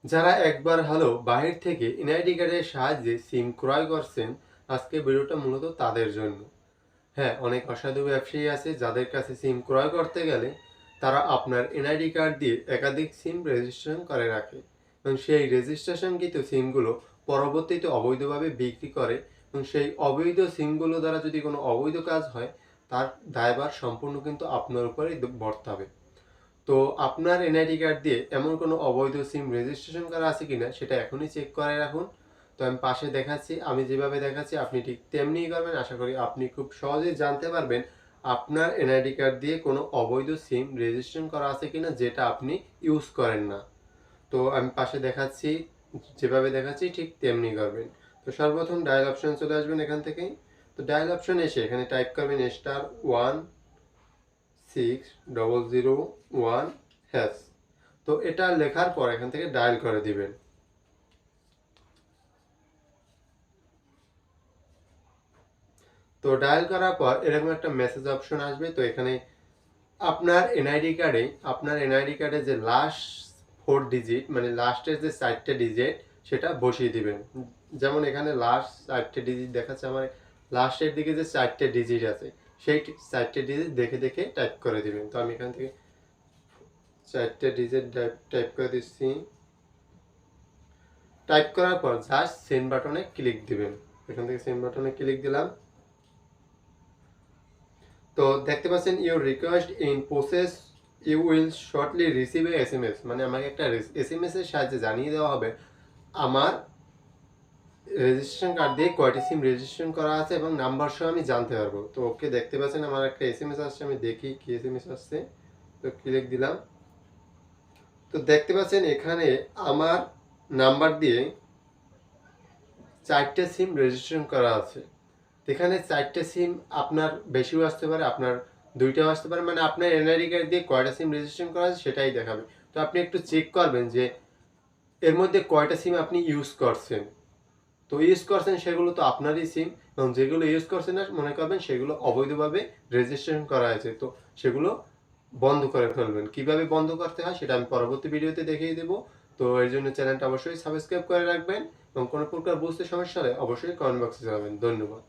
যারা একবার হলেও বাহির থেকে এনআইডি কার্ডের সাহায্যে সিম ক্রয় করছেন, আজকে ভিডিওটা মূলত তাদের জন্য। হ্যাঁ, অনেক অসাধু ব্যবসায়ী আছে যাদের কাছে সিম ক্রয় করতে গেলে তারা আপনার এনআইডি কার্ড দিয়ে একাধিক সিম রেজিস্ট্রেশন করে রাখে এবং সেই রেজিস্ট্রেশনকৃত সিমগুলো পরবর্তীতে অবৈধভাবে বিক্রি করে এবং সেই অবৈধ সিমগুলো দ্বারা যদি কোনো অবৈধ কাজ হয়, তার দায়ভার সম্পূর্ণ কিন্তু আপনার উপরেই বর্তাবে। তো আপনার এনআইডি কার্ড দিয়ে এমন কোনো অবৈধ সিম রেজিস্ট্রেশন করা আছে কিনা সেটা এখনই চেক করে রাখুন। তো আমি পাশে দেখাচ্ছি, আমি যেভাবে দেখাচ্ছি আপনি ঠিক তেমনিই করবেন। আশা করি আপনি খুব সহজেই জানতে পারবেন আপনার এনআইডি কার্ড দিয়ে কোনো অবৈধ সিম রেজিস্ট্রেশন করা আছে কিনা যেটা আপনি ইউজ করেন না। তো আমি পাশে দেখাচ্ছি, যেভাবে দেখাচ্ছি ঠিক তেমনি করবেন। তো সর্বপ্রথম ডায়াল অপশন চলে আসবেন এখান থেকেই। তো ডায়াল অপশন এসে এখানে টাইপ করবেন *16001#। তো এটা লেখার পর এখান থেকে ডায়াল করে দিবেন। তো ডায়াল করার পর এরকম একটা মেসেজ অপশন আসবে। তো এখানে আপনার এনআইডি কার্ডে যে লাস্ট 4 ডিজিট মানে লাস্টের যে 4টে ডিজিট সেটা বসিয়ে দিবেন। যেমন এখানে লাস্ট 4টে ডিজিট দেখাচ্ছে, আমার লাস্টের দিকে যে 4টে ডিজিট আছে সেই 4টে ডিজিট দেখে দেখে টাইপ করে দিবেন। তো আমি এখান থেকে 4টে ডিজিট টাইপ করে দিচ্ছি। টাইপ করার পর জাস্ট সেন্ড বাটনে ক্লিক দিবেন। এখান থেকে সেন্ড বাটনে ক্লিক দিলাম। তো দেখতে পাচ্ছেন your request in process, you will shortly receive a SMS, মানে আমাকে একটা এসএমএস এর সাহায্যে জানিয়ে দেওয়া হবে আমার রেজিস্ট্রেশন কার্ড দিয়ে কয়টি সিম রেজিস্ট্রেশন করা আছে এবং নাম্বার সহ আমি জানতে পারবো। তো ওকে, দেখতে পাচ্ছেন আমার একটা এসএমএস আসছে, আমি দেখি কি এসএমএস আসছে। তো ক্লিক দিলাম। তো দেখতে পাচ্ছেন এখানে আমার নাম্বার দিয়ে 4টে সিম রেজিস্ট্রেশন করা আছে। এখানে 4টে সিম, আপনার বেশিও আসতে পারে, আপনার 2টাও আসতে পারে, মানে আপনার এনআইডি কার্ড দিয়ে কয়টা সিম রেজিস্ট্রেশন করা আছে সেটাই দেখাবে। তো আপনি একটু চেক করবেন যে এর মধ্যে কয়টা সিম আপনি ইউজ করছেন। তো ইউজ করছেন সেগুলো তো আপনারই সিম, এবং যেগুলো ইউজ করছেন না মনে করবেন সেগুলো অবৈধভাবে রেজিস্ট্রেশন করা আছে। তো সেগুলো বন্ধ করে ফেলবেন। কিভাবে বন্ধ করতে হয় সেটা আমি পরবর্তী ভিডিওতে দেখিয়ে দেবো। তো এর জন্য চ্যানেলটা অবশ্যই সাবস্ক্রাইব করে রাখবেন এবং কোনো প্রকার বুঝতে সমস্যা হলে অবশ্যই কমেন্ট বক্সে জানাবেন। ধন্যবাদ।